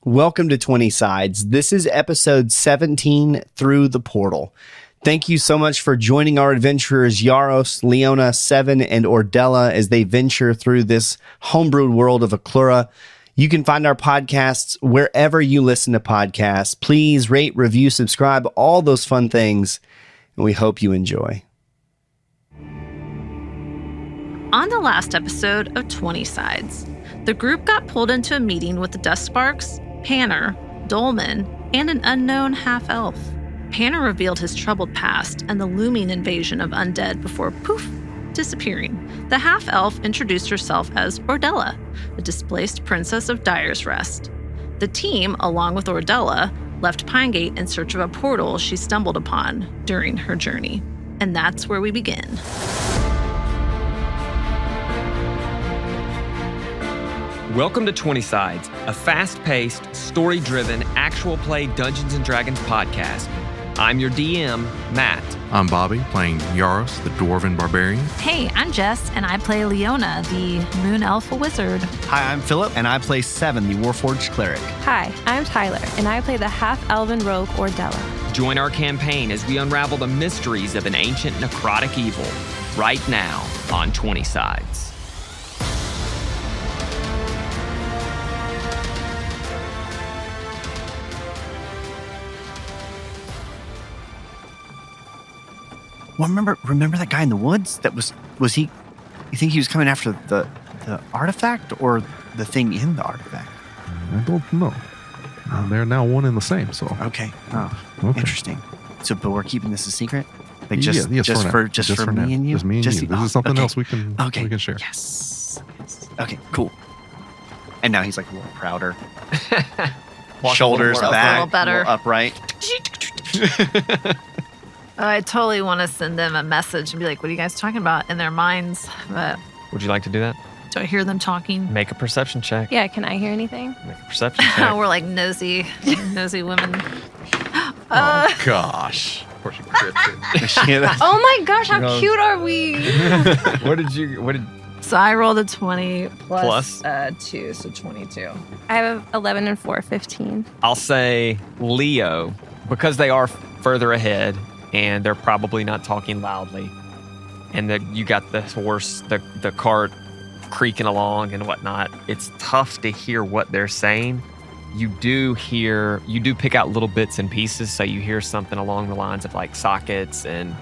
Welcome to 20 Sides. This is episode 17, Through the Portal. Thank you so much for joining our adventurers Yaros, Leona, Seven, and Ordella as they venture through this homebrewed world of Aklura. You can find our podcasts wherever you listen to podcasts. Please rate, review, subscribe, all those fun things, and we hope you enjoy. On the last episode of 20 Sides, the group got pulled into a meeting with the Dustsparks, Panner, Dolman, and an unknown half-elf. Panner revealed his troubled past and the looming invasion of undead before, poof, disappearing. The half-elf introduced herself as Ordella, a displaced princess of Dyer's Rest. The team, along with Ordella, left Pinegate in search of a portal she stumbled upon during her journey. And that's where we begin. Welcome to 20 Sides, a fast-paced, story-driven, actual play Dungeons & Dragons podcast. I'm your DM, Matt. I'm Bobby, playing Yaros, the Dwarven Barbarian. Hey, I'm Jess, and I play Leona, the Moon Elf Wizard. Hi, I'm Philip, and I play Seven, the Warforged Cleric. Hi, I'm Tyler, and I play the half-elven rogue Ordella. Join our campaign as we unravel the mysteries of an ancient necrotic evil, right now on 20 Sides. Well, remember that guy in the woods? Was he? You think he was coming after the artifact or the thing in the artifact? I don't know. They're now one and the same, so. Okay. Okay. Interesting. So, but we're keeping this a secret? Like Yes, just for me and you? Just me and you. This is something else we can share. Yes. Okay, cool. And now he's like a little prouder. Shoulders back, a little better. little upright. I totally want to send them a message and be like, what are you guys talking about in their minds? But Would you like to do that? do I hear them talking? Make a perception check. Yeah, can I hear anything? Make a perception check. We're like nosy women. Oh, gosh. Of course you crit it. Oh my gosh, how cute are we? What did So I rolled a 20 Plus? 2, so 22. I have 11 and 4, 15. I'll say Leo, because they are further ahead and they're probably not talking loudly. And you got the horse, the cart creaking along and whatnot. It's tough to hear what they're saying. You do pick out little bits and pieces. So you hear something along the lines of like sockets and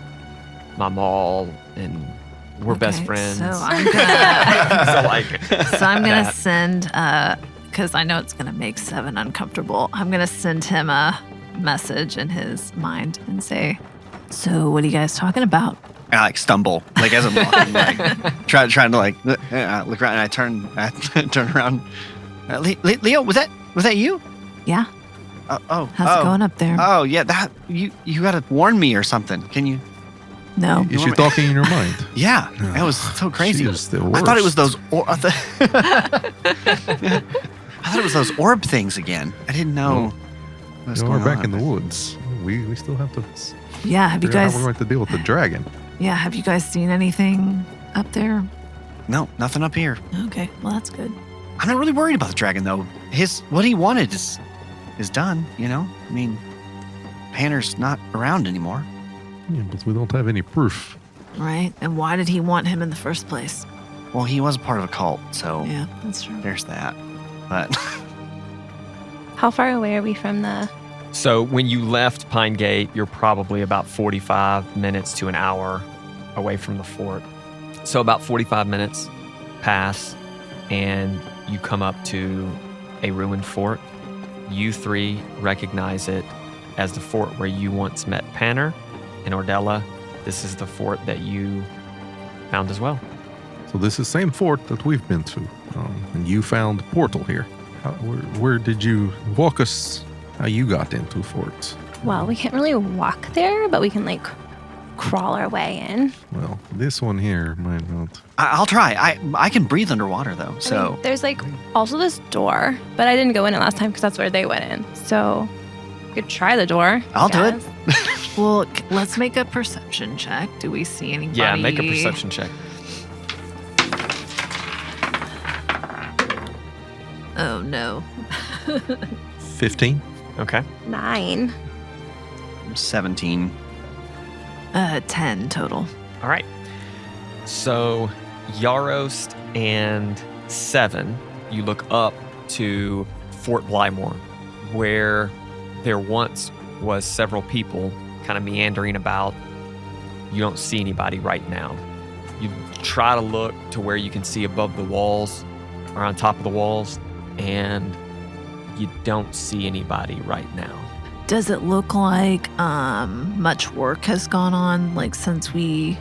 my mall and we're best friends. So I'm gonna, so I'm gonna send, because I know it's gonna make Seven uncomfortable. I'm gonna send him a message in his mind and say, "So what are you guys talking about?" I like stumble, like as I'm walking, like trying to like look around, and I turn around. Leo, was that you? Yeah. How's How's it going up there? Oh yeah, that you gotta warn me or something. Can you? No. Is she talking in your mind? Yeah, that was so crazy. She was the I thought it was worst. those. I thought it was those orb things again. I didn't know. What's We're going back on. in the woods. We still have to Yeah. Have you figure out guys? how we're going to deal with the dragon. Yeah. Have you guys seen anything up there? No, nothing up here. Okay. Well, that's good. I'm not really worried about the dragon though. What he wanted is done. You know, I mean, Panner's not around anymore. Yeah, but we don't have any proof. Right. And why did he want him in the first place? Well, he was part of a cult, so Yeah, that's true. there's that. But How far away are we from the... So when you left Pine Gate, you're probably about 45 minutes to an hour away from the fort. So about 45 minutes pass and you come up to a ruined fort. You three recognize it as the fort where you once met Panner and Ordella. This is the fort that you found as well. So this is the same fort that we've been to. And you found a portal here. Where did you walk us how you got into forts? Well, we can't really walk there, but we can, like, crawl our way in. Well, this one here might not. I'll try. I can breathe underwater though, so I mean, there's, like, also this door, but I didn't go in it last time because that's where they went in. So we could try the door. I'll do it. Well, let's make a perception check. Do we see anybody? Yeah, make a perception check. Oh, no. 15. Okay. 9. 17. 10 total. All right. So, Yarost and 7, you look up to Fort Blymore, where there once was several people kind of meandering about. You don't see anybody right now. You try to look to where you can see above the walls or on top of the walls, and you don't see anybody right now. Does it look like much work has gone on, like since we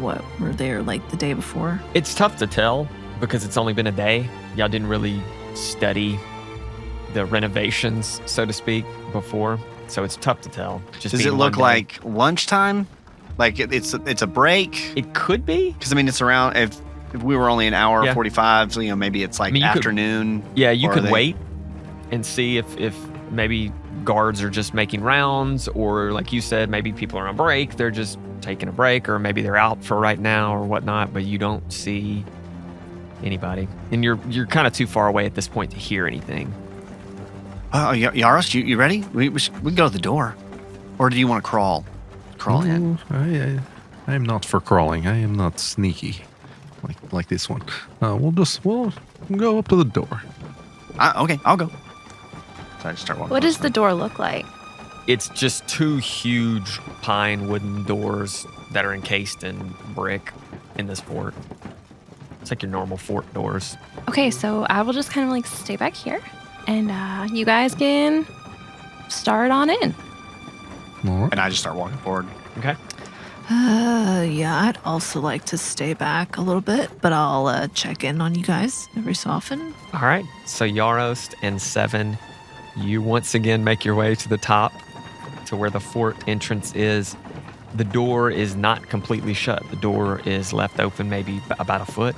were there like the day before? It's tough to tell because it's only been a day. Y'all didn't really study the renovations, so to speak, before. So it's tough to tell. Just Does it being look one day. like lunchtime? Like it's a break? It could be. Because I mean, it's around. If we were only an hour Yeah. 45, so maybe it's like I mean, you could- afternoon. Yeah, you Or are could they- wait and see if maybe guards are just making rounds, or like you said, maybe people are on break. They're just taking a break, or maybe they're out for right now or whatnot. But you don't see anybody, and you're kind of too far away at this point to hear anything. Yaros, you ready? We can go to the door, or do you want to crawl? Crawl in. I am not for crawling. I am not sneaky like this one. We'll go up to the door. Okay, I'll go. So I just start walking. What does closer. the door look like? It's just 2 huge pine wooden doors that are encased in brick in this fort. It's like your normal fort doors. Okay, so I will just kind of like stay back here, and you guys can start on in. All right. And I just start walking forward. Okay. Yeah, I'd also like to stay back a little bit, but I'll check in on you guys every so often. All right. So Yarost and 7, you once again make your way to the top to where the fort entrance is. The door is not completely shut. The door is left open maybe about a foot.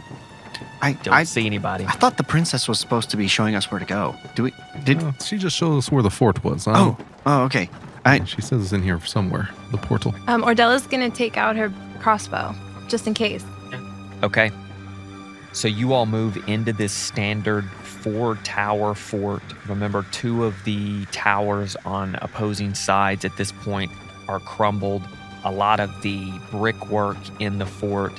I Don't see anybody. I thought the princess was supposed to be showing us where to go. She just showed us where the fort was. Oh, okay. She says it's in here somewhere. The portal. Ordella's gonna take out her crossbow just in case. Okay. So you all move into this standard 4-tower fort. Remember, 2 of the towers on opposing sides at this point are crumbled. A lot of the brickwork in the fort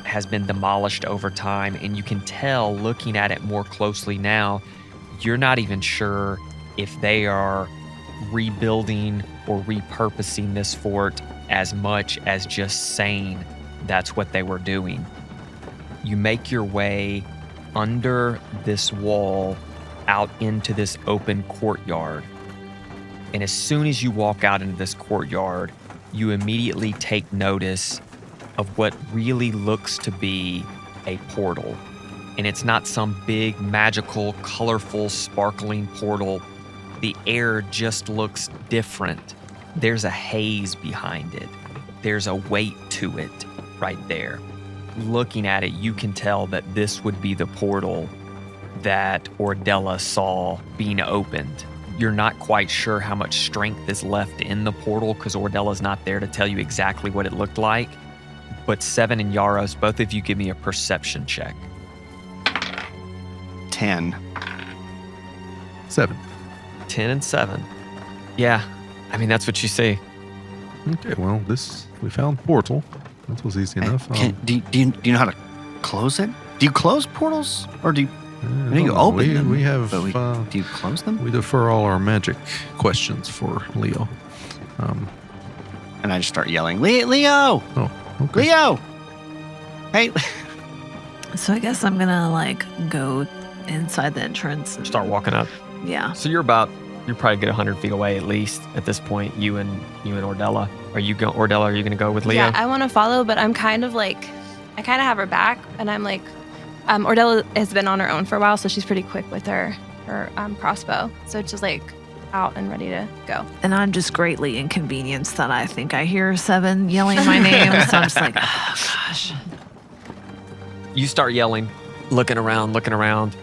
has been demolished over time, and you can tell looking at it more closely now, you're not even sure if they are rebuilding or repurposing this fort as much as just saying that's what they were doing. You make your way under this wall out into this open courtyard. And as soon as you walk out into this courtyard, you immediately take notice of what really looks to be a portal. And it's not some big, magical, colorful, sparkling portal. The air just looks different. There's a haze behind it. There's a weight to it right there. Looking at it, you can tell that this would be the portal that Ordella saw being opened. You're not quite sure how much strength is left in the portal because Ordella's not there to tell you exactly what it looked like. But 7 and Yaros, both of you give me a perception check. 10. 7. 10 and 7. Yeah, I mean, that's what you see. Okay, well, we found portal. That was easy enough. Do you know how to close it? Do you close portals, or do you? I I think you don't know. open them. We have. But do you close them? We defer all our magic questions for Leo. And I just start yelling, Leo! Oh, okay. Leo! Hey! So I guess I'm gonna like go inside the entrance. And, Start walking up. Yeah. So you're probably get 100 feet away at least at this point. You and Ordella. Ordella? Are you going to go with Leo? Yeah, I want to follow, but I'm kind of like, I kind of have her back, and I'm like, Ordella has been on her own for a while, so she's pretty quick with her crossbow. So it's just like out and ready to go. And I'm just greatly inconvenienced that I think I hear 7 yelling my name. So I'm just like, oh, gosh. You start yelling, looking around.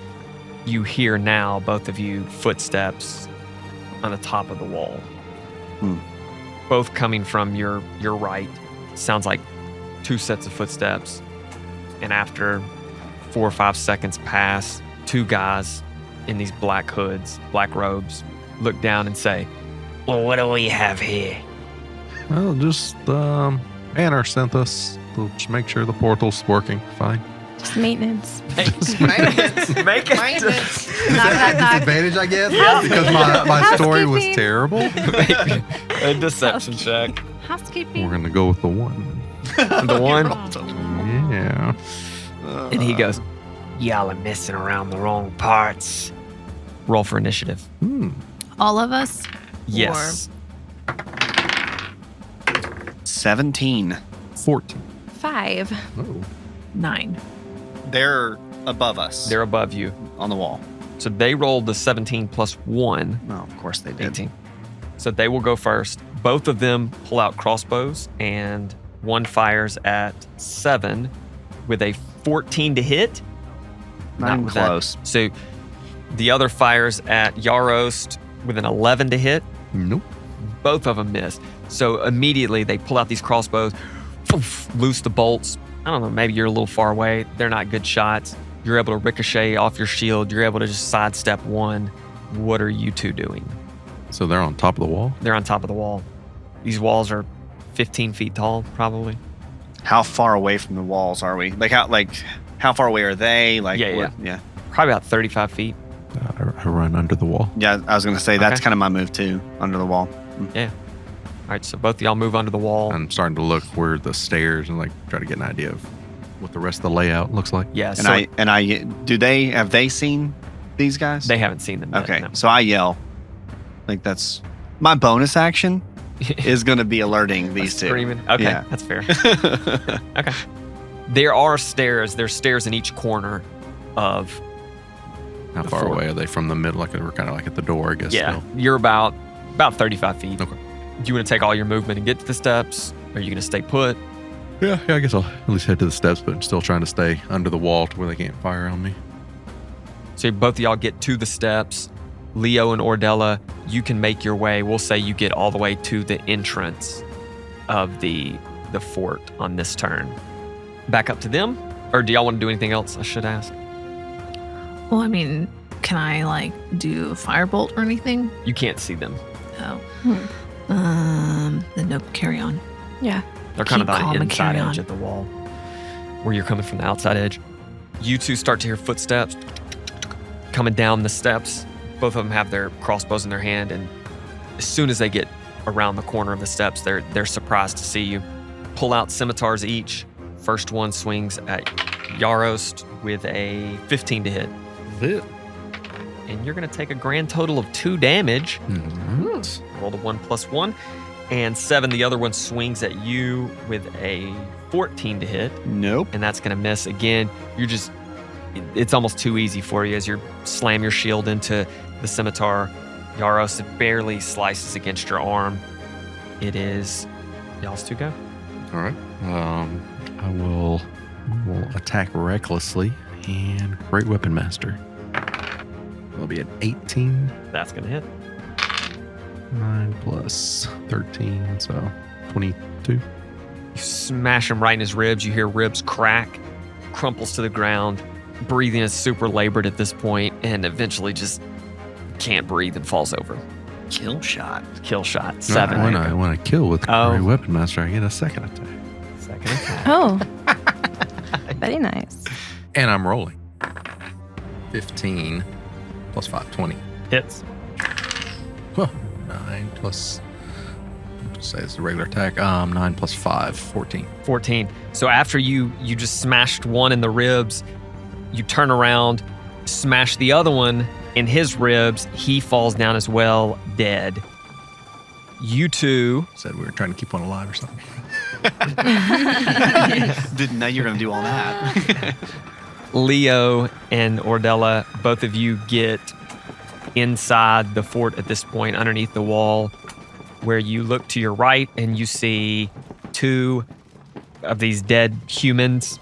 You hear now, both of you, footsteps on the top of the wall. Both coming from your right. Sounds like 2 sets of footsteps. And after 4 or 5 seconds pass, 2 guys in these black hoods, black robes, look down and say, "Well, what do we have here?" Well, just Banner sent us to just make sure the portal's working fine. Just maintenance. Make it. Knock, knock, knock. Advantage, I guess, Yeah. because my story was Housekeeping. terrible. A deception check. Housekeeping. We're gonna go with the 1. The one, Yeah. and he goes, "Y'all are messing around the wrong parts." Roll for initiative. All of us? Yes. 17. 14. 5. Oh. 9. They're above us. They're above you. on the wall. So they rolled the 17 plus 1, Oh, of course they did. 18. So they will go first. Both of them pull out crossbows, and one fires at 7 with a 14 to hit. Not even with that. close. So the other fires at Yarost with an 11 to hit. Nope. Both of them miss. So immediately they pull out these crossbows, loose the bolts. I don't know, maybe you're a little far away. They're not good shots. You're able to ricochet off your shield. You're able to just sidestep one. What are you two doing? So they're on top of the wall? They're on top of the wall. These walls are 15 feet tall, probably. How far away from the walls are we? How far away are they? Yeah. yeah. Probably about 35 feet. I run under the wall. Yeah, I was gonna say that's Okay. kind of my move too, under the wall. Yeah. All right, so both of y'all move under the wall. I'm starting to look where the stairs and try to get an idea of what the rest of the layout looks like. Yeah, And so have they seen these guys? they haven't seen them yet. Okay, no. so I yell. That's my bonus action is gonna be alerting these two. Screaming. Okay, Yeah. that's fair. Okay. There are stairs. There's stairs in each corner of. How The far fort. away are they from the middle? We're kind of at the door, I guess. Yeah, still. you're about 35 feet. Okay. Do you want to take all your movement and get to the steps? Or are you going to stay put? Yeah, I guess I'll at least head to the steps, but I'm still trying to stay under the wall to where they can't fire on me. So both of y'all get to the steps. Leo and Ordella, you can make your way. We'll say you get all the way to the entrance of the fort on this turn. Back up to them? Or do y'all want to do anything else? I should ask. Well, I mean, can I do a firebolt or anything? You can't see them. Oh. Then nope, carry on. Yeah. They're kind Keep of on calm the and inside carry edge on. of the wall where you're coming from the outside edge. You two start to hear footsteps coming down the steps. Both of them have their crossbows in their hand, and as soon as they get around the corner of the steps, they're surprised to see you. Pull out scimitars each. First one swings at Yarost with a 15 to hit. And you're going to take a grand total of 2 damage. Roll the 1 plus 1. And 7, the other one swings at you with a 14 to hit. Nope. And that's going to miss again. It's almost too easy for you as you slam your shield into the scimitar. Yaros, it barely slices against your arm. It is y'all's to go. All right. I will attack recklessly and Great Weapon Master. It'll be an 18. That's going to hit. 9 plus 13, so 22. You smash him right in his ribs. You hear ribs crack, crumples to the ground. Breathing is super labored at this point, and eventually just can't breathe and falls over. Kill shot. Kill shot. 7. When I kill with Oh. Great Weapon Master, I get a second attack. Second attack. Oh. Very nice. And I'm rolling. 15 plus 5, 20. Hits. Huh. 9 plus, say it's a regular attack. 9 plus 5, 14. 14. So after you just smashed one in the ribs, you turn around, smash the other one in his ribs. He falls down as well, dead. You two, Said we were trying to keep one alive or something. Didn't know you were gonna do all that. Leo and Ordella, both of you get inside the fort at this point, underneath the wall, where you look to your right and you see 2 of these dead humans,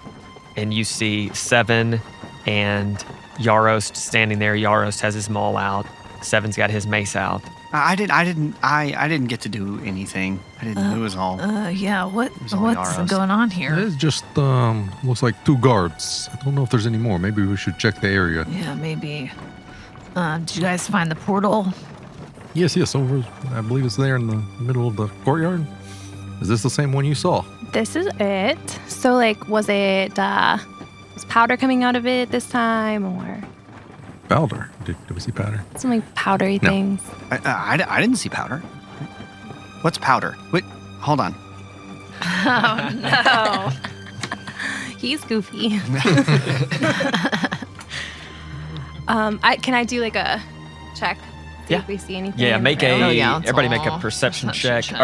and you see 7 and Yarost standing there. Yarost has his maul out. 7's got his mace out. I didn't get to do anything. I didn't. It was all. Yeah, was only what's Yaros. going on here? It's just looks like 2 guards. I don't know if there's any more. Maybe we should check the area. Yeah, maybe. Did you guys find the portal? Yes, over. I believe it's there in the middle of the courtyard. Is this the same one you saw? This is it. So, like, was powder coming out of it this time, or Powder. Did we see powder? some like powdery No. things? I didn't see powder. What's powder? Wait, hold on. Oh, no. He's goofy. Can I do like a check? See Yeah. if we see anything. Yeah, in make the room? Oh, yeah, it's everybody make a all perception perception check. check.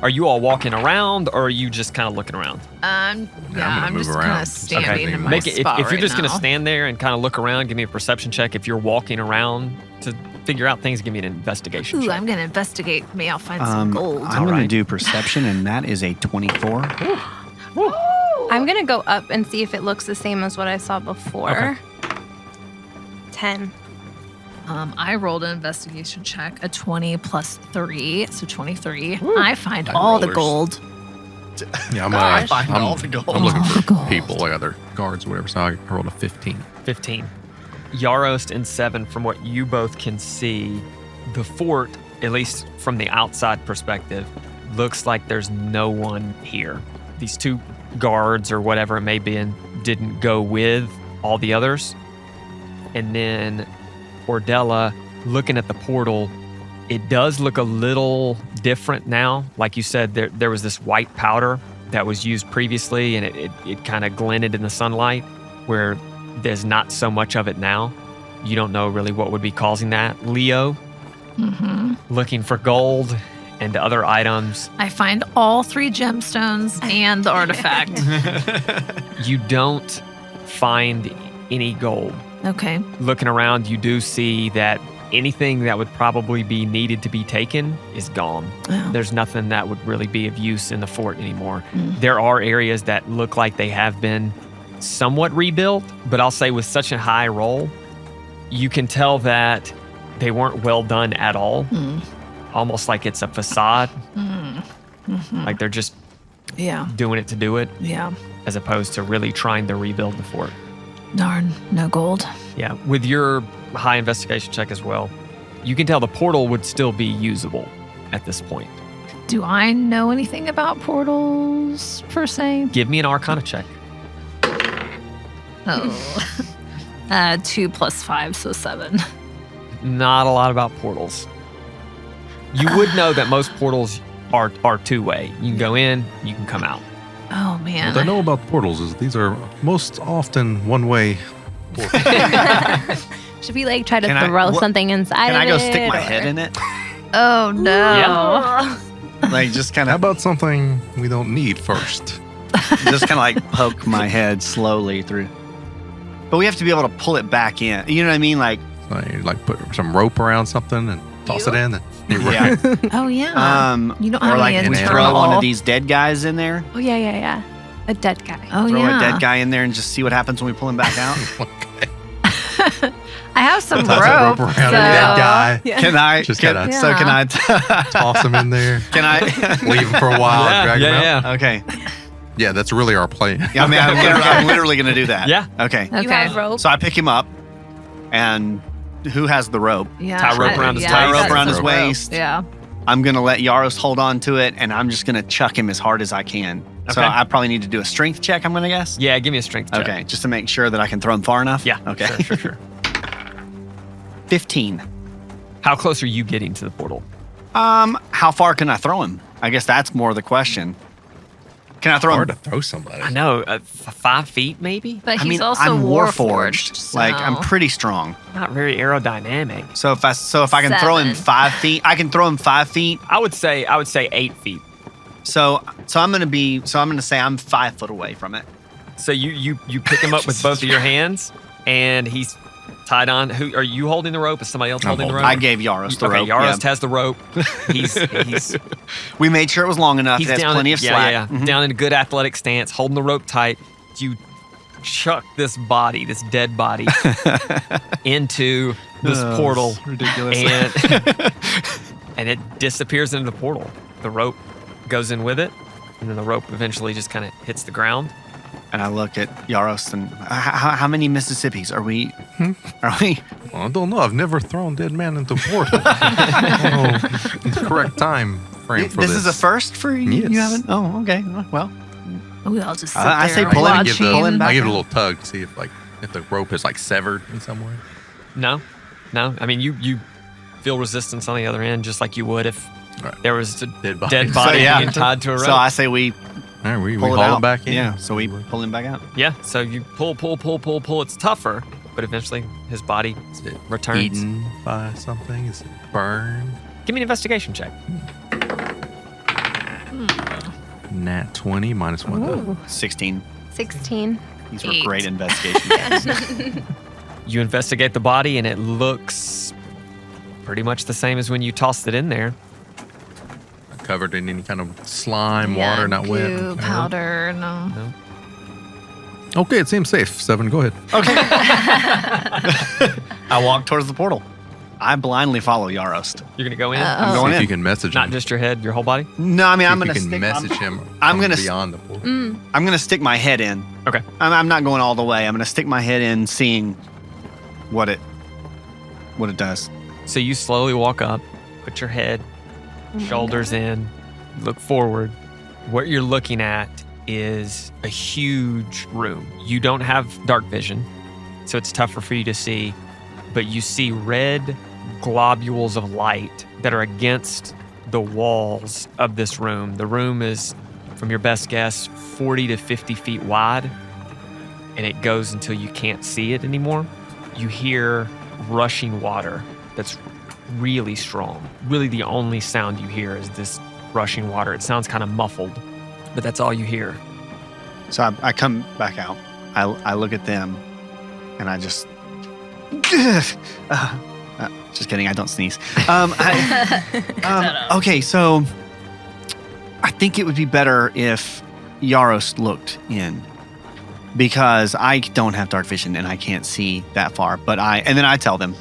Are you all walking around, or are you just kind of looking around? I'm I'm gonna just move kind around. of standing Okay. in my Make it spot if you're right just gonna now. stand there and kind of look around. Give me a perception check. If you're walking around to figure out things, give me an investigation Ooh, check. I'm gonna investigate. Maybe I'll find some gold. I'm going to Alright. do perception, and that is a 24. I'm gonna go up and see if it looks the same as what I saw before. 10. I rolled an investigation check, a 20 plus 3, so 23. I find High all the rollers. gold. Yeah, I find all the gold. I'm looking All the for gold. people, like other guards or whatever. So I rolled a 15. 15. Yarost and 7, from what you both can see, the fort, at least from the outside perspective, looks like there's no one here. These 2 guards or whatever it may be didn't go with all the others. And then Ordella, looking at the portal, it does look a little different now. Like you said, there was this white powder that was used previously, and it kind of glinted in the sunlight, where there's not so much of it now. You don't know really what would be causing that. Leo, looking for gold and other items. I find all 3 gemstones and the artifact. You don't find any gold. Okay. Looking around, you do see that anything that would probably be needed to be taken is gone. Oh. There's nothing that would really be of use in the fort anymore. Mm. There are areas that look like they have been somewhat rebuilt, but I'll say with such a high roll, you can tell that they weren't well done at all. Mm. Almost like it's a facade, Mm. Mhm. like they're just Yeah. doing it to do it, Yeah. as opposed to really trying to rebuild the fort. Darn. No gold. Yeah, with your high investigation check as well, you can tell the portal would still be usable at this point. Do I know anything about portals per se? Give me an Arcana check. Oh. 2 plus 5, so 7. Not a lot about portals. You would know that most portals are 2-way. You can go in, you can come out. Oh man. What I know about portals is these are most often one-way. Should we like try to Can I- throw what- something inside Can of I go it? stick my or- head in it? Oh no. Like, just kind How of about something we don't need first? like poke my head slowly through. But we have to be able to pull it back in. You know what I mean? Like, So you like put some rope around something and toss it in. And you yeah. Oh yeah. You don't have or like any we internal. throw one of these dead guys in there. Oh, yeah. A dead guy. Oh Throw yeah. a dead guy in there and just see what happens when we pull him back out. Okay. I have some Ties that rope. rope around so- a dead guy. Yeah. Can I? Just can, kinda- So can I? Toss him in there. Can I? Leave him for a while. and drag him out. yeah. Okay. Yeah, that's really our plan. Yeah, I mean, I'm literally going to do that. Yeah. Okay. Okay. You have rope. So I pick him up, and who has the rope? Yeah. Tie rope around his yeah, Tie waist. rope that's around the his rope. waist. Yeah. I'm going to let Yaros hold on to it, and I'm just going to chuck him as hard as I can. So Okay. I probably need to do a strength check, I'm going to guess. Yeah, give me a strength check. Okay, just to make sure that I can throw him far enough. Yeah. Okay. Sure. 15. How close are you getting to the portal? How far can I throw him? I guess that's more the question. Can I throw Hard him? to throw somebody. I know, 5 feet maybe? But I he's mean, also I'm warforged. warforged. Like, I'm so- pretty strong. Not very aerodynamic. So if I can throw him 7. 5 feet, I can throw him 5 feet. I would say 8 feet. So I'm gonna say I'm 5 foot away from it. So you pick him up with both of your hands, and he's tied on. Who are you holding the rope? Is somebody else I'm holding the rope? I gave Yaros the okay, rope. Yarost yeah. has the rope. He's We made sure it was long enough. he's It has down plenty in, of slack. Yeah. Mhm. Down in a good athletic stance, holding the rope tight. You chuck this body, this dead body, into this Oh, portal, it's ridiculous. and it disappears into the portal. The rope goes in with it, and then the rope eventually just kind of hits the ground. And I look at Yaros and how many Mississippis are we? Are we? Well, I don't know. I've never thrown dead man into portal. The correct time frame for this. This is a first for you? Yes. You haven't? Oh, okay. Well, We all just sit I there say and pull it- watch give pull him him. back I give it a out. little tug to see if the rope is severed in some way. No. I mean, you feel resistance on the other end, just like you would if Right. there was a Dead body. dead body So, yeah. being tied to a rope. so I say we All right, we pull haul it out. him back in. Yeah, so we pull him back out. Yeah, so you pull. It's tougher, but eventually his body Is it returns. eaten by something? Is it burned? Give me an investigation check. Nat 20 minus 1. Ooh. 16. 16. These were 8. great investigation checks. You investigate the body, and it looks pretty much the same as when you tossed it in there. Covered in any kind of slime, Yeah, water, not wet. goo, powder, no. No. Okay, it seems safe. 7, go ahead. Okay. I walk towards the portal. I blindly follow Yarost. You're gonna go in, I'm Oh. going See if in. you can message not him. just your head, your whole body. No, I mean, See I'm if going to you can message him I'm from gonna beyond the portal. I'm going to stick my head in. Okay. I'm not going all the way. I'm going to stick my head in, seeing what it does. So you slowly walk up, put your head, shoulders in, look forward. What you're looking at is a huge room. You don't have dark vision, so it's tougher for you to see, but you see red globules of light that are against the walls of this room. The room is, from your best guess, 40 to 50 feet wide, and it goes until you can't see it anymore. You hear rushing water that's really strong. Really the only sound you hear is this rushing water. It sounds kind of muffled, but that's all you hear. So I come back out. I look at them, and I just... just kidding. I don't sneeze. Okay, so I think it would be better if Yaros looked in, because I don't have dark vision and I can't see that far. And then I tell them,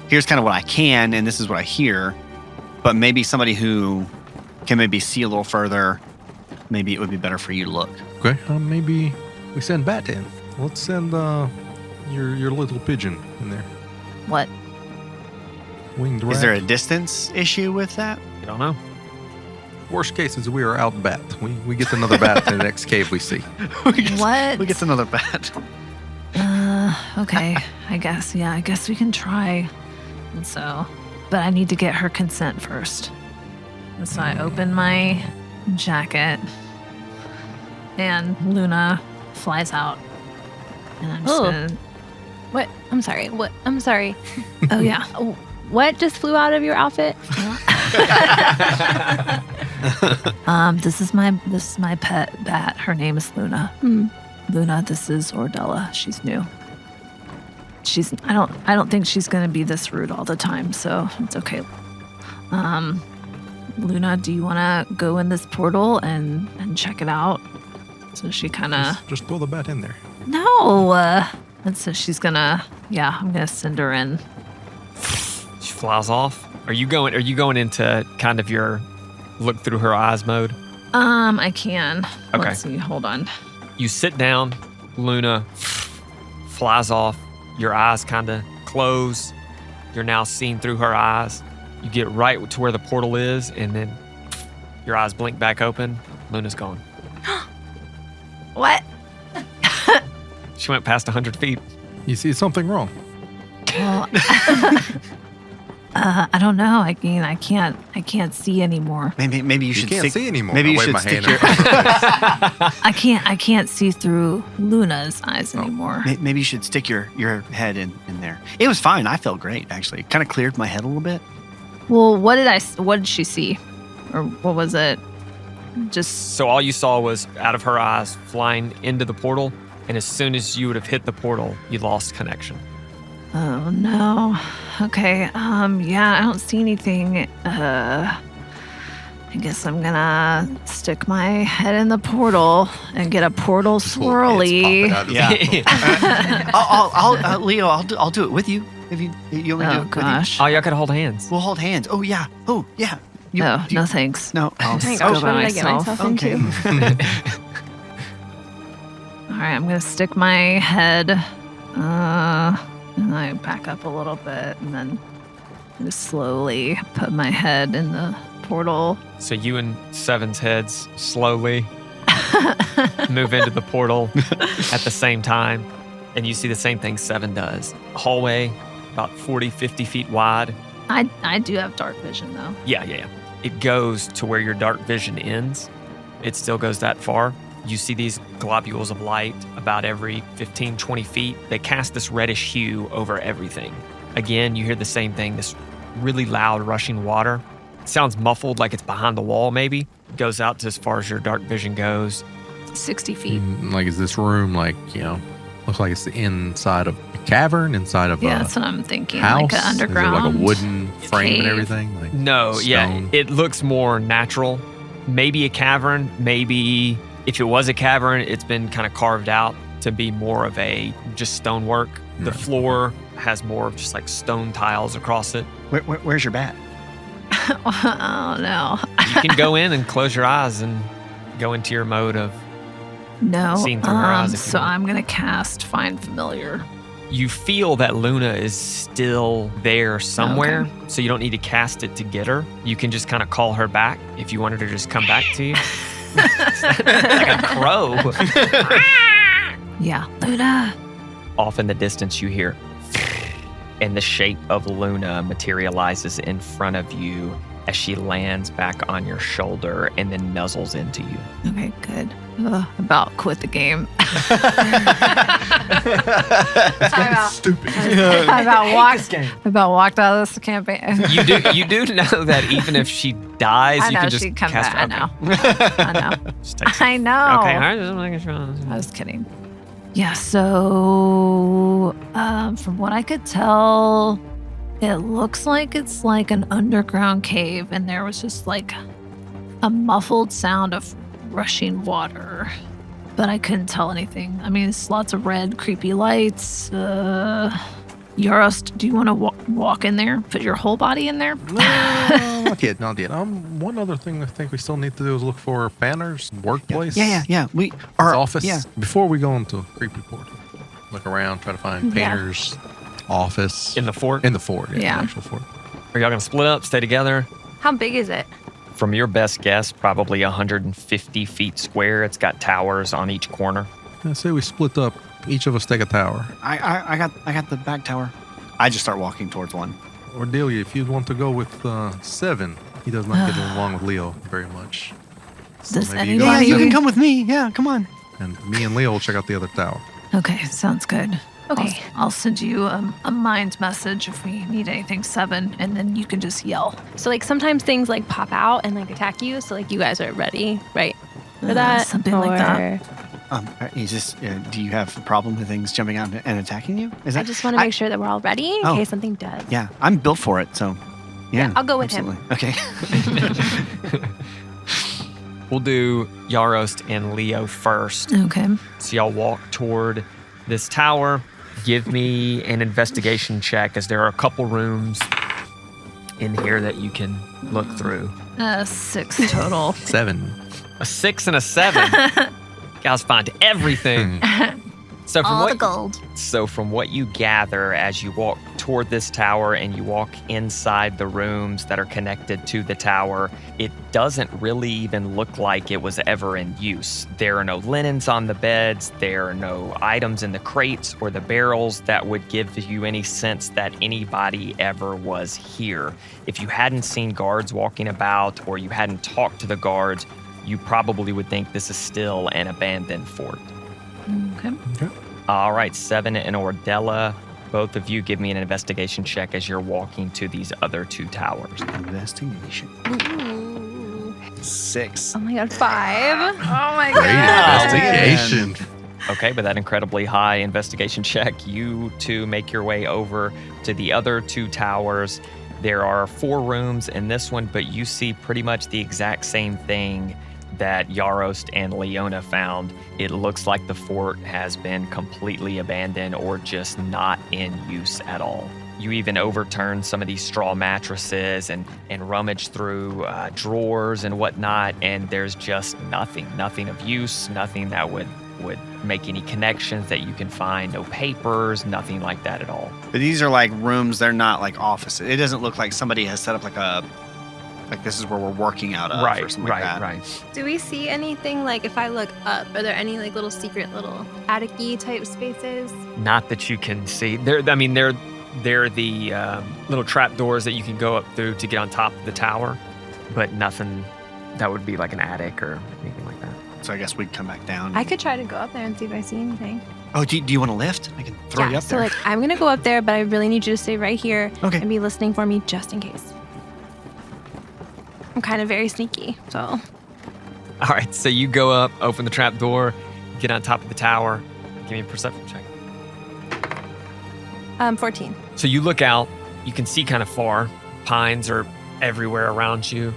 here's kind of what I can, and this is what I hear. But maybe somebody who can maybe see a little further, maybe it would be better for you to look. Okay, maybe we send Bat in. Let's send your little pigeon in there. What? Winged rat. Is there a distance issue with that? You don't know. Worst case is we are out bat. We get another bat in the next cave we see. What? We get another bat. Okay. I guess. Yeah, I guess we can try. And so, but I need to get her consent first. And so I open my jacket, and Luna flies out. And I'm just Oh. gonna, What? I'm sorry. What? I'm sorry. oh yeah. What just flew out of your outfit? This is my pet bat. Her name is Luna. Hmm. Luna, this is Ordella. She's new. I don't think she's gonna be this rude all the time, so it's okay. Luna, do you wanna go in this portal and check it out? So she kinda Just throw the bat in there. No. And so she's gonna I'm gonna send her in. She flies off. Are you going into kind of your look through her eyes mode? I can. Okay. Let's see, hold on. You sit down, Luna flies off, your eyes kind of close. You're now seeing through her eyes. You get right to where the portal is, and then your eyes blink back open. Luna's gone. What? She went past 100 feet. You see something wrong? Well, I don't know. I mean, I can't see anymore. Maybe you You should can't stick, see anymore. Maybe I you wave should my stick hand your I can't see through Luna's eyes anymore. maybe you should stick your head in there. It was fine. I felt great actually. Kind of cleared my head a little bit. Well, what did she see? Or what was it? Just So all you saw was out of her eyes flying into the portal, and as soon as you would have hit the portal, you lost connection. oh no. Okay. Yeah, I don't see anything. I guess I'm gonna stick my head in the portal and get a portal swirly. Leo, I'll do it with you if you want me to do Oh it with you. gosh. Oh, y'all could hold hands. We'll hold hands. Oh yeah. No, no thanks. No. Oh my Just gosh, go what by did I get myself. myself Okay. into? right, I'm gonna stick my head, and I back up a little bit, and then just slowly put my head in the portal. So you and Seven's heads slowly move into the portal at the same time, and you see the same thing Seven does. Hallway, about 40, 50 feet wide. I do have dark vision, though. Yeah. It goes to where your dark vision ends. It still goes that far. You see these globules of light about every 15, 20 feet. They cast this reddish hue over everything. Again, you hear the same thing, this really loud rushing water. It sounds muffled, like it's behind the wall maybe. It goes out to as far as your dark vision goes. 60 feet. Like, is this room like, looks like it's the inside of a cavern, inside of Yeah, a that's what I'm thinking. house? Like an underground. Is it like a wooden frame cave. and everything? Like No, yeah, stone? it looks more natural. Maybe a cavern, maybe if it was a cavern, it's been kind of carved out to be more of a just stonework. The Right. floor has more of just like stone tiles across it. Where's your bat? Oh, no. You can go in and close your eyes and go into your mode of No. Seen through her eyes, if you So will. I'm going to cast Find Familiar. you feel that Luna is still there somewhere, so you don't need to cast it to get her. You can just kind of call her back if you want her to just come back to you. Like a crow. Yeah. Luna. Off in the distance, you hear, and the shape of Luna materializes in front of you as she lands back on your shoulder and then nuzzles into you. Okay, good. About quit the game. Stupid. I about walked out of this campaign. You do know that even if she dies, I you know can just she'd come cast back. her. I know. Just take- I know. Okay, all right, just making sure. I was kidding. Yeah, so from what I could tell, it looks like it's like an underground cave, and there was just like a muffled sound of rushing water, but I couldn't tell anything. I mean, it's lots of red, creepy lights. Yaros, do you want to walk in there? Put your whole body in there? No, not yet. One other thing I think we still need to do is look for Banner's workplace. Yeah. His office. Yeah. Before we go into Creepy Port, look around, try to find Yeah. Painter's office. In the fort? In the fort. Yeah. The actual fort. Are y'all gonna split up, stay together? How big is it? From your best guess, probably 150 feet square. It's got towers on each corner. I say we split up. Each of us take a tower. I got the back tower. I just start walking towards one. Ordella, if you'd want to go with Seven, he does not get along with Leo very much. So Does maybe you go anybody- with You can Seven, come with me. Yeah, come on. and me and Leo will check out the other tower. Okay, sounds good. Okay. I'll send you a mind message if we need anything, 7, and then you can just yell. So like sometimes things like pop out and like attack you. So like you guys are ready, right? For that, something like that. Or- Is this? Do you have a problem with things jumping out and attacking you? Is that? I just want to make sure that we're all ready in Oh. case something does. Yeah, I'm built for it. So, yeah, I'll go with him. absolutely. Okay. We'll do Yarost and Leo first. Okay. So y'all walk toward this tower. Give me an investigation check, as there are a couple rooms in here that you can look through. 6 total. 7. A 6 and a 7. Guys find everything. So from what you gather as you walk toward this tower and you walk inside the rooms that are connected to the tower, it doesn't really even look like it was ever in use. There are no linens on the beds, there are no items in the crates or the barrels that would give you any sense that anybody ever was here. If you hadn't seen guards walking about or you hadn't talked to the guards, you probably would think this is still an abandoned fort. Okay. All right, 7 and Ordella, both of you give me an investigation check as you're walking to these other 2 towers. Investigation. 6. Oh my god, 5. Oh my Great god. investigation. Okay, but that incredibly high investigation check, you 2 make your way over to the other 2 towers. There are 4 rooms in this one, but you see pretty much the exact same thing that Yarost and Leona found. It looks like the fort has been completely abandoned or just not in use at all. You even overturn some of these straw mattresses and rummage through drawers and whatnot, and there's just nothing of use, nothing that would would make any connections that you can find. No papers, nothing like that at all. But these are like rooms. They're not like offices. It doesn't look like somebody has set up like this is where we're working out of or something like that. Right. Do we see anything like if I look up? Are there any like little secret little attic-y type spaces? Not that you can see. They're the little trap doors that you can go up through to get on top of the tower, but nothing that would be like an attic or anything like that. So I guess we'd come back down. I could try to go up there and see if I see anything. Oh, do you want to lift? I can throw you up so there. like I'm gonna go up there, but I really need you to stay right here Okay. and be listening for me just in case. I'm kind of very sneaky, so. All right, so you go up, open the trap door, get on top of the tower. Give me a perception check. 14. So you look out, you can see kind of far. Pines are everywhere around you.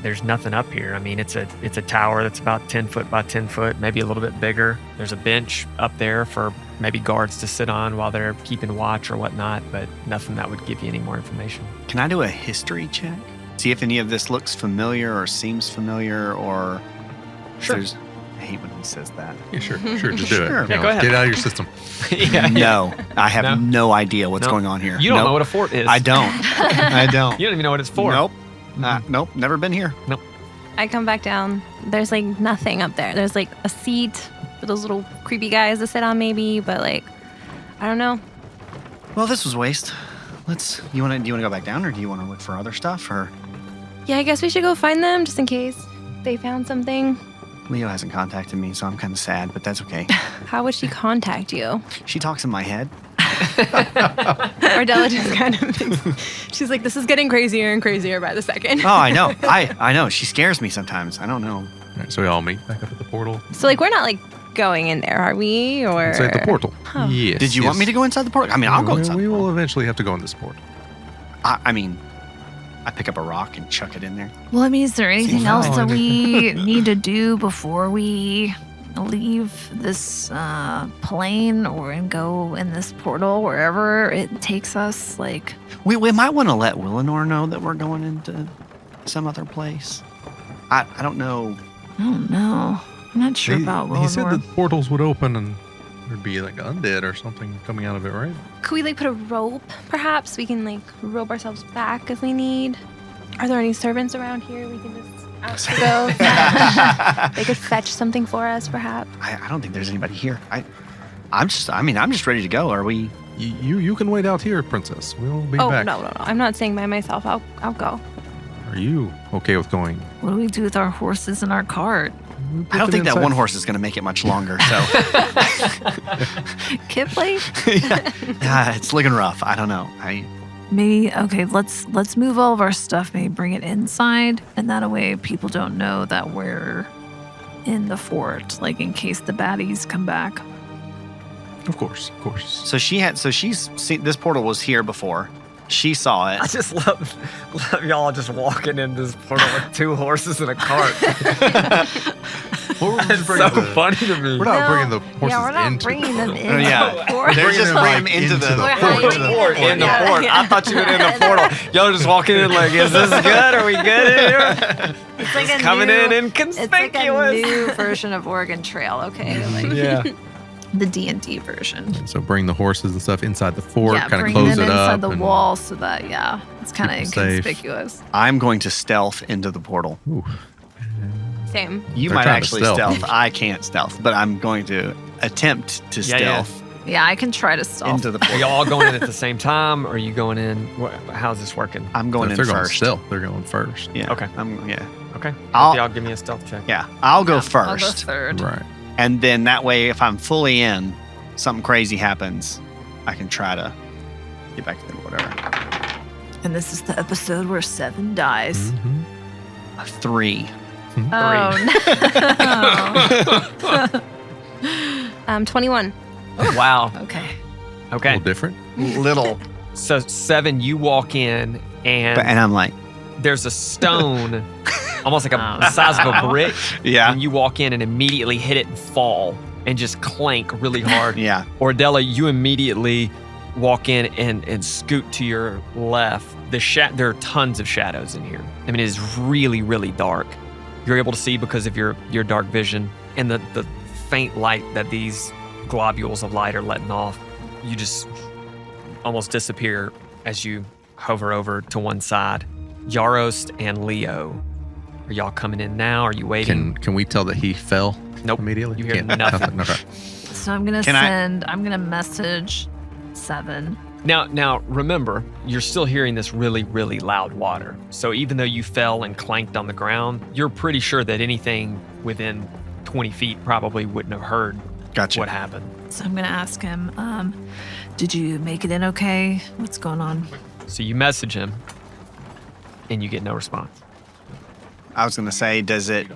There's nothing up here. I mean, it's a tower that's about 10 foot by 10 foot, maybe a little bit bigger. There's a bench up there for maybe guards to sit on while they're keeping watch or whatnot, but nothing that would give you any more information. Can I do a history check? See if any of this looks familiar or seems familiar or... Sure. I hate when he says that. Yeah, sure. Just do Sure. it. Yeah, go ahead. Get out of your system. Yeah. No, I have no idea what's No. going on here. You don't Nope. know what a fort is. I don't. I don't. You don't even know what it's for. Nope. Nope. Never been here. I come back down. There's like nothing up there. There's like a seat for those little creepy guys to sit on maybe, but like, I don't know. Well, this was waste. Do you want to go back down or do you want to look for other stuff or... Yeah, I guess we should go find them just in case they found something. Leo hasn't contacted me, so I'm kind of sad, but that's okay. How would she contact you? She talks in my head. Ordella just kind of, she's like, this is getting crazier and crazier by the second. Oh, I know. I know. She scares me sometimes. I don't know. All right, so we all meet back up at the portal. So like, we're not like going in there, are we? Or It's at the portal. Oh. Yes. Did you want me to go inside the portal? I mean, I'll go inside We the will portal. eventually have to go in this portal. I mean, I pick up a rock and chuck it in there. Well, I mean, is there anything Seems else fine. that we need to do before we leave this plane or and go in this portal wherever it takes us? Like, We might want to let Willinor know that we're going into some other place. I don't know. I don't know. I'm not sure about He said Willinor. that portals would open and there'd be like undead or something coming out of it, right? could we like put a rope? Perhaps we can like rope ourselves back if we need. Are there any servants around here we can just ask to go? They could fetch something for us, perhaps. I don't think there's anybody here. I'm just ready to go. Are we? You can wait out here, princess. We'll be Oh back. no! I'm not saying by myself. I'll go. Are you okay with going? What do we do with our horses and our cart? I don't think that one horse is going to make it much longer. So Kipley? it's looking rough. I don't know. Maybe, okay, let's move all of our stuff, maybe bring it inside, and that way people don't know that we're in the fort, like in case the baddies come back. Of course. So she's seen this portal was here before. She saw it. I just love y'all just walking in this portal with two horses and a cart. It's so funny to me. We're not bringing the horses Yeah, we're not into bringing the them portal. in. Yeah. Or- They're just bringing them into the We're portal. hiding To the Fort, in the Yeah. fort. I thought you were in the portal. Y'all are just walking in like, is this good? Are we good in here? It's like Just a coming new, in It's like inconspicuous. a new version of Oregon Trail, okay? Like Yeah. the D&D version. So bring the horses and stuff inside the fort, Yeah, kind of bring close them it inside up. the and- wall so that, it's kind of Keep them safe. inconspicuous. I'm going to stealth into the portal. Ooh. Same. You They're might trying to actually stealth. stealth. I can't stealth, but I'm going to attempt to Yeah, yeah. stealth Yeah, I can try to stealth. into the Are portal. y'all all going in at the same time? Or are you going in? How's this working? I'm going If in they're going first. stealth, they're going first. Yeah. Okay. Okay. I'll- Y'all give me a stealth check. Yeah. I'll go I'll go first. third. Right. And then that way, if I'm fully in, something crazy happens, I can try to get back to them or whatever. And this is the episode where 7 dies. Mhm. A 3. Oh, no. 21. Wow. Okay. A Okay. little different. Little. So 7, you walk in and And I'm like, there's a stone, almost like the size of a brick. yeah. And you walk in and immediately hit it and fall and just clank really hard. Yeah. Ordella, you immediately walk in and scoot to your left. There are tons of shadows in here. I mean, it is really, really dark. You're able to see because of your dark vision. And the faint light that these globules of light are letting off, you just almost disappear as you hover over to one side. Yarost and Leo, are y'all coming in now? Are you waiting? Can we tell that he fell? Nope. Immediately? You hear Can't- nothing. Okay. So I'm gonna I'm gonna message 7. Now, remember, you're still hearing this really, really loud water. So even though you fell and clanked on the ground, you're pretty sure that anything within 20 feet probably wouldn't have heard Gotcha. what happened. So I'm gonna ask him, did you make it in okay? What's going on? So you message him, and you get no response. I was going to say, does it?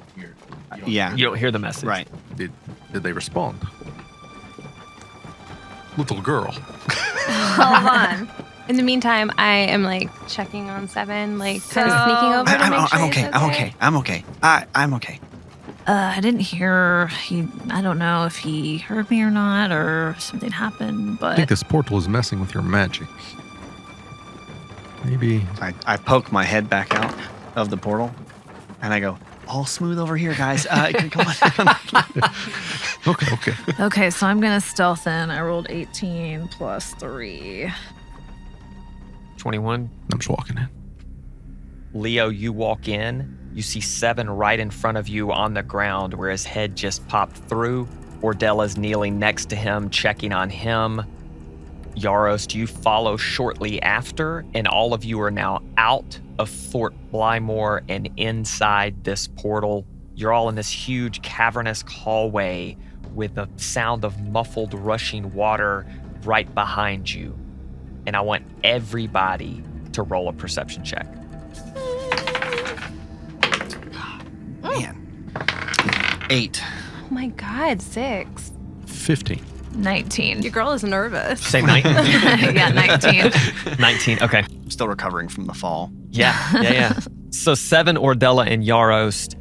Yeah. You don't hear the message. Right. Did they respond? Little girl. Hold on. In the meantime, I am like checking on 7, like kind of sneaking over to make sure I'm he's okay. I'm okay. I'm okay. I'm okay. I didn't hear I don't know if he heard me or not or something happened, I think but this portal is messing with your magic. Maybe. I poke my head back out of the portal, and I go, all smooth over here, guys. Come on. Okay. okay, so I'm gonna stealth in. I rolled 18 plus 3. 21. I'm just walking in. Leo, you walk in. You see 7 right in front of you on the ground where his head just popped through. Ordella's kneeling next to him, checking on him. Yarost, you follow shortly after, and all of you are now out of Fort Blymore and inside this portal. You're all in this huge cavernous hallway with the sound of muffled rushing water right behind you. And I want everybody to roll a perception check. Man. 8. Oh my God, 6. 15. 19. Your girl is nervous. Say 19. yeah, 19. 19, okay. I'm still recovering from the fall. Yeah. So 7, Ordella, and Yarost,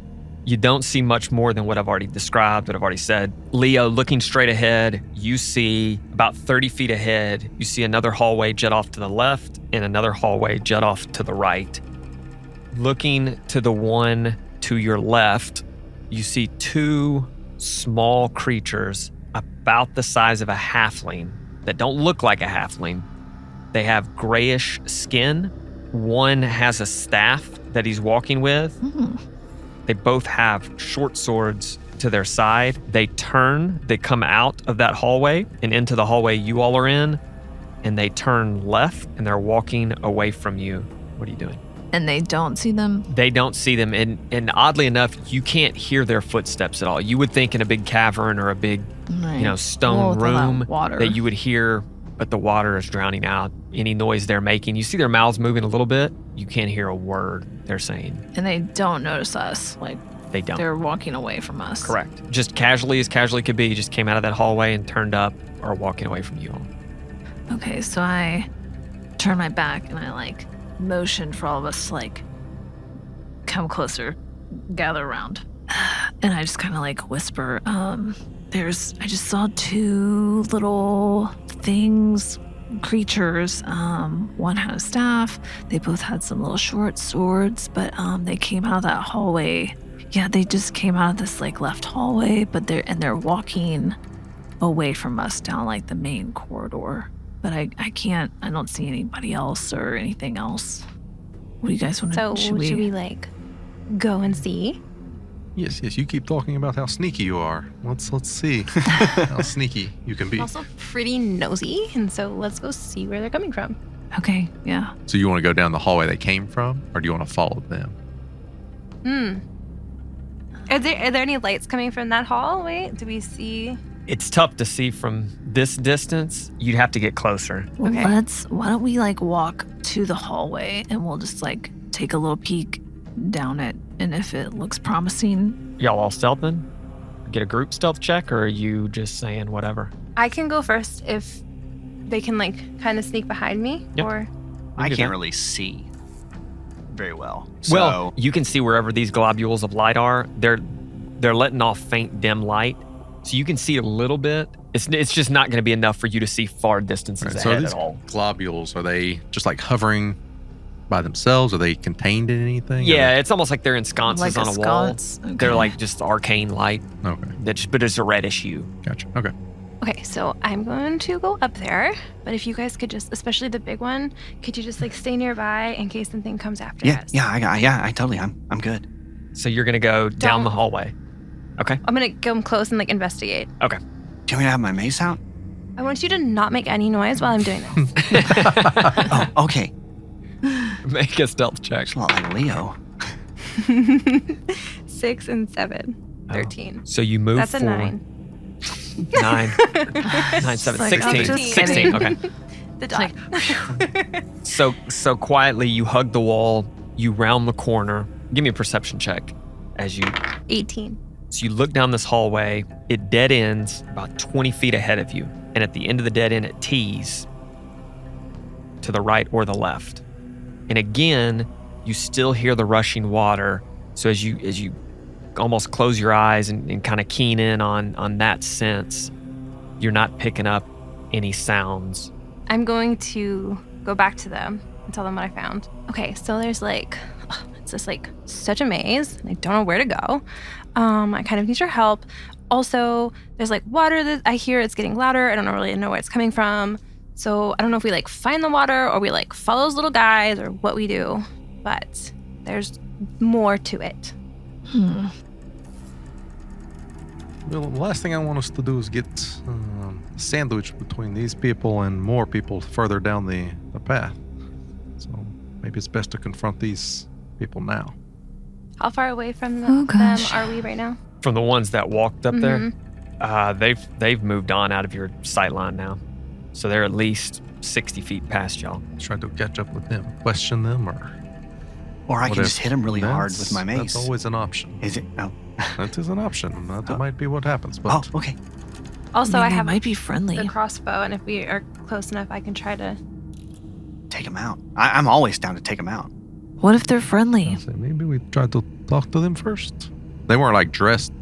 you don't see much more than what I've already described, what I've already said. Leo, looking straight ahead, you see about 30 feet ahead, you see another hallway jet off to the left and another hallway jet off to the right. Looking to the one to your left, you see 2 small creatures about the size of a halfling that don't look like a halfling. They have grayish skin. One has a staff that he's walking with. They both have short swords to their side. They come out of that hallway and into the hallway you all are in, and they turn left and they're walking away from you. What are you doing? And they don't see them? They don't see them, and oddly enough, you can't hear their footsteps at all. You would think in a big cavern or a big, Right. stone with all that room water. that you would hear, but the water is drowning out any noise they're making. You see their mouths moving a little bit. You can't hear a word they're saying. And they don't notice us. Like, They don't. they're walking away from us. Correct. Just casually as casually could be, just came out of that hallway and turned up or walking away from you all. Okay, so I turn my back and I, motion for all of us to, come closer, gather around. And I just kind of, whisper, I just saw 2 little things, creatures. One had a staff. They both had some little short swords, but they came out of that hallway. Yeah, they just came out of this left hallway, but they're walking away from us down the main corridor. But I don't see anybody else or anything else. What do you guys want to So should we go and see? Yes, you keep talking about how sneaky you are. Let's see how sneaky you can be. I'm also pretty nosy, and so let's go see where they're coming from. Okay, yeah. So you want to go down the hallway they came from, or do you want to follow them? Are there any lights coming from that hallway? Do we see? It's tough to see from this distance. You'd have to get closer. Well, Okay. why don't we walk to the hallway and we'll just take a little peek down it, and if it looks promising. Y'all all stealthing? Get a group stealth check, or are you just saying whatever? I can go first if they can kind of sneak behind me, Yep. or I do can't that. really see very well. Well, you can see wherever these globules of light are. They're letting off faint, dim light, so you can see a little bit. It's just not going to be enough for you to see far distances Right, so ahead these at all. globules, are they just hovering by themselves? Are they contained in anything? Yeah, it's almost like they're in sconces Like on a a wall. sconce? Okay. They're like just arcane light, Okay, but it's a reddish hue. gotcha. Okay. Okay, so I'm going to go up there, but if you guys could just, especially the big one, could you just like stay nearby in case something comes after us? I totally, I'm good. So you're going to go down the hallway. Okay. I'm gonna come close and like investigate. Okay. Do you want me to have my mace out? I want you to not make any noise while I'm doing this. Oh, okay. Make a stealth check. It's a lot like Leo. 6 and 7. 13. So you move That's a forward. 9. 9. 9, 7, like, 16. I'm just 16. Okay. The dot. So quietly you hug the wall, you round the corner. Give me a perception check as you 18. So you look down this hallway, it dead ends about 20 feet ahead of you. And at the end of the dead end, it tees to the right or the left. And again, you still hear the rushing water. So as you almost close your eyes and kind of keen in on that sense, you're not picking up any sounds. I'm going to go back to them and tell them what I found. Okay, so there's like, it's just like such a maze, and I don't know where to go. I kind of need your help. Also, there's like water that I hear, it's getting louder. I don't really know where it's coming from. So I don't know if we like find the water or we like follow those little guys or what we do, but there's more to it. Well, the last thing I want us to do is get a sandwich between these people and more people further down the path. So maybe it's best to confront these people now. How far away from Oh, them gosh. are we right now? From the ones that walked up Mhm. there, they've moved on out of your sight line now. So they're at least 60 feet past y'all. Try to catch up with them, question them, or Or I can whatever. just hit him really hard with my mace. That's always an option. Is it? Oh. That is an option. That Oh. might be what happens. But Oh, okay. Also, I they have might be friendly. the crossbow, and if we are close enough, I can try to. Take him out. I'm always down to take him out. What if they're friendly? I'll say maybe we try to talk to them first. They weren't like dressed.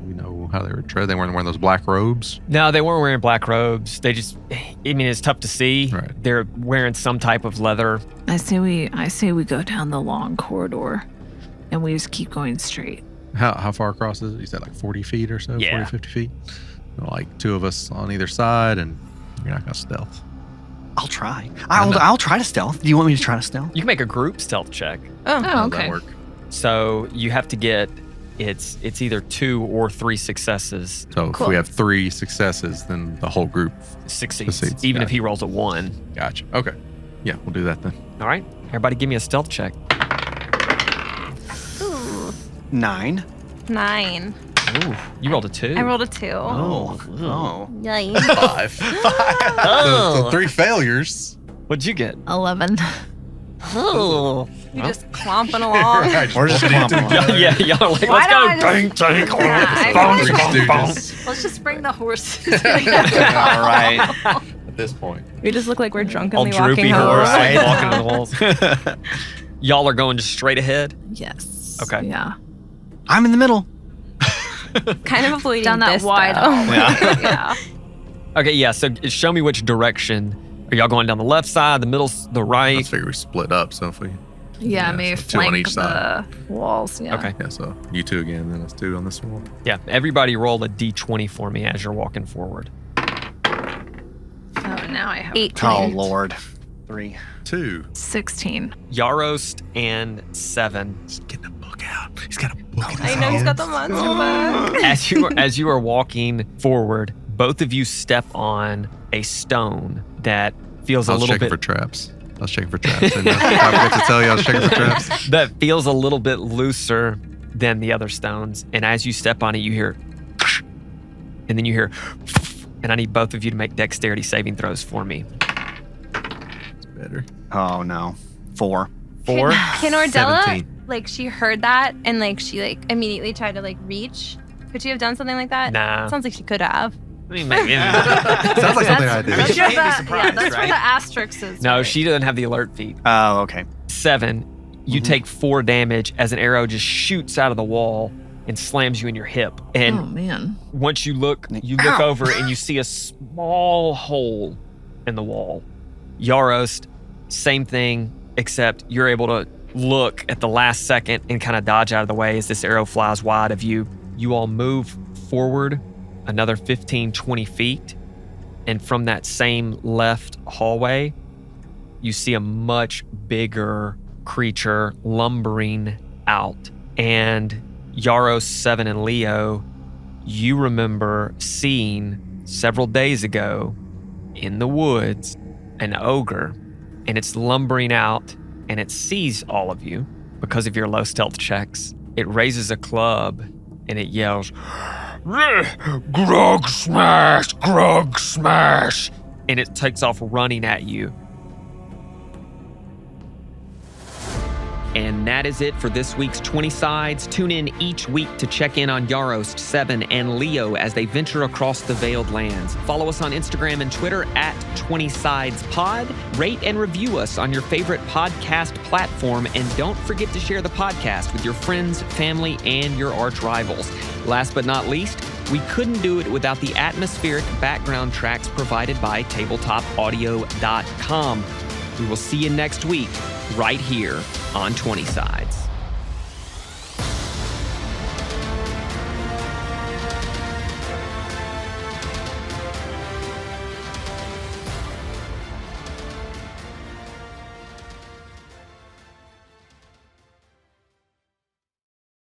We know how they were dressed. They weren't wearing those black robes. No, they weren't wearing black robes. They just, I mean, it's tough to see. Right. They're wearing some type of leather. I say we go down the long corridor, and we just keep going straight. How far across is it? You said like 40 feet or so? Yeah. 40, 50 feet? Like two of us on either side, and you're not going to stealth. I'll try. I'll try to stealth. Do you want me to try to stealth? You can make a group stealth check. Oh, How'd okay. that work? So you have to get, it's either 2 or 3 successes So if Cool. we have 3 successes, then the whole group. succeeds, Succeeds, even if gotcha. he rolls a 1. Gotcha. Okay. Yeah, we'll do that then. All right, everybody give me a stealth check. ooh, 9. 9. Ooh, you rolled a 2. I rolled a 2. Oh. Yay. 5. So 3 failures. What'd you get? 11. Oh. You're just clomping along. We're just clumping along. Yeah, y'all are like, Why let's go. don't I just- Bang, bang, Yeah, bang, Three bang, bang. stooges Let's just bring the horses. All right. at this point. We just look like we're drunkenly All droopy walking home. horse, like Right. walking on the walls. Y'all are going just straight ahead? Yes. Okay. Yeah. I'm in the middle. Kind of avoiding Down that this, wide though. hallway. Yeah. Okay, yeah, so show me which direction. Are y'all going down the left side, the middle, the right? Let's figure we split up. So if we, Yeah, Yeah, maybe so 2 on flank each side. the walls. Yeah. Okay. yeah, so you 2 again, then us 2 on this wall. Yeah, everybody roll a d20 for me as you're walking forward. Oh, now I have 18. Oh, Lord. 3. 2. 16. Yarost and 7. He's getting a book out. He's got a book in his I know he's got the hands. monster book. As you are walking forward, both of you step on a stone that feels I a was little checking bit for traps. I was checking for traps. And I forgot to tell you I was checking for traps. that feels a little bit looser than the other stones. And as you step on it, you hear, and then you hear, and I need both of you to make dexterity saving throws for me. It's better. Oh, no. 4. 4. Can Ordella, 17. like, she heard that and, like, she, like, immediately tried to, like, reach? Could she have done something like that? Nah. Sounds like she could have. I mean, maybe. Sounds like something I did. That's- That's where You'd be the, surprised, that's where right? the asterisk is. No, right? she doesn't have the alert feat. Oh, okay. 7, you take 4 damage as an arrow just shoots out of the wall and slams you in your hip. And Oh, man. once you look Ow. over and you see a small hole in the wall. Yarost, same thing. except you're able to look at the last second and kind of dodge out of the way as this arrow flies wide of you. You all move forward another 15, 20 feet, and from that same left hallway, you see a much bigger creature lumbering out. And Yaros, Seven, and Leo, you remember seeing several days ago in the woods an ogre, and it's lumbering out, and it sees all of you because of your low stealth checks. It raises a club and it yells, "Grog smash, grog smash," and it takes off running at you. And that is it for this week's 20 Sides. Tune in each week to check in on Yaros, Seven, and Leo as they venture across the Veiled Lands. Follow us on Instagram and Twitter at 20 Sides Pod. Rate and review us on your favorite podcast platform. And don't forget to share the podcast with your friends, family, and your arch rivals. Last but not least, we couldn't do it without the atmospheric background tracks provided by tabletopaudio.com. We will see you next week, right here on 20 Sides.